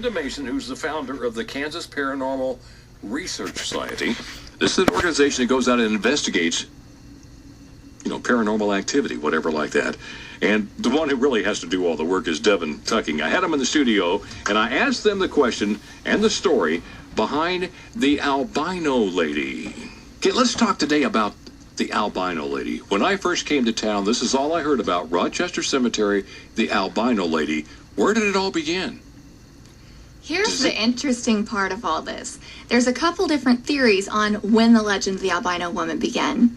Brenda Mason, who's the founder of the Kansas Paranormal Research Society. This is an organization that goes out and investigates, paranormal activity, whatever like that. And the one who really has to do all the work is Devan Tucking. I had him in the studio, and I asked them the question and the story behind the albino lady. Okay, let's talk today about the albino lady. When I first came to town, this is all I heard about: Rochester Cemetery, the albino lady. Where did it all begin? Here's the interesting part of all this. There's a couple different theories on when the legend of the albino woman began.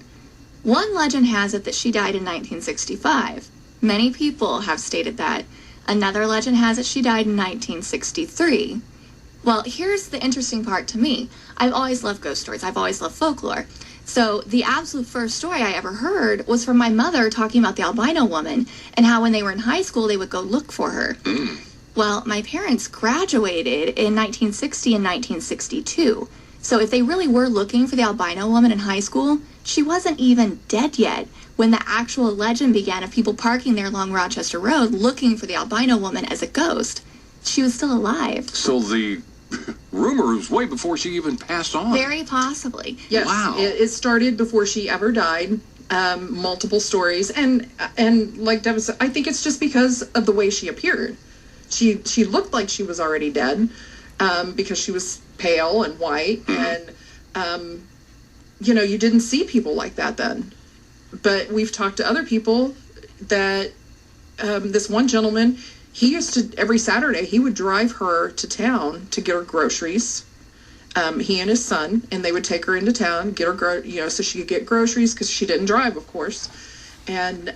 One legend has it that she died in 1965. Many people have stated that. Another legend has it she died in 1963. Well, here's the interesting part to me. I've always loved ghost stories. I've always loved folklore. So the absolute first story I ever heard was from my mother talking about the albino woman and how when they were in high school they would go look for her. Well, my parents graduated in 1960 and 1962. So if they really were looking for the albino woman in high school, she wasn't even dead yet when the actual legend began of people parking there along Rochester Road looking for the albino woman as a ghost. She was still alive. So the rumor was way before she even passed on. Very possibly. Yes. Wow. It started before she ever died. Multiple stories. And like Devan said, I think it's just because of the way she appeared. She looked like she was already dead because she was pale and white. And, you didn't see people like that then. But we've talked to other people that this one gentleman, he used to, every Saturday, he would drive her to town to get her groceries. He and his son, and they would take her into town, get her, so she could get groceries because she didn't drive, of course, and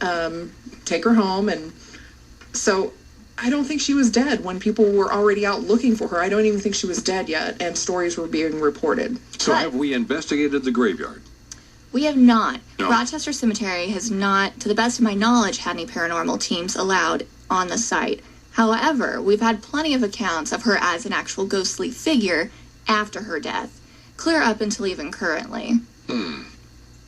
take her home. And so I don't think she was dead when people were already out looking for her. I don't even think she was dead yet, and stories were being reported. So have we investigated the graveyard? We have not. No. Rochester Cemetery has not, to the best of my knowledge, had any paranormal teams allowed on the site. However, we've had plenty of accounts of her as an actual ghostly figure after her death, clear up until even currently.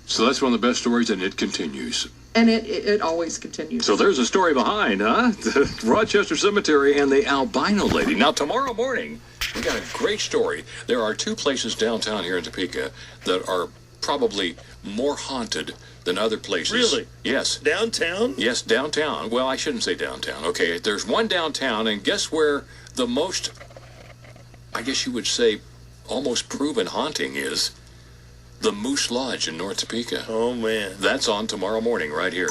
So that's one of the best stories, and it continues. And it always continues. So there's a story behind, huh? The Rochester Cemetery and the albino lady. Now, tomorrow morning, we got a great story. There are two places downtown here in Topeka that are probably more haunted than other places. Really? Yes. Downtown? Yes, downtown. Well, I shouldn't say downtown. Okay, there's one downtown, and guess where the most, I guess you would say, almost proven haunting is? The Moose Lodge in North Topeka. Oh, man. That's on tomorrow morning right here.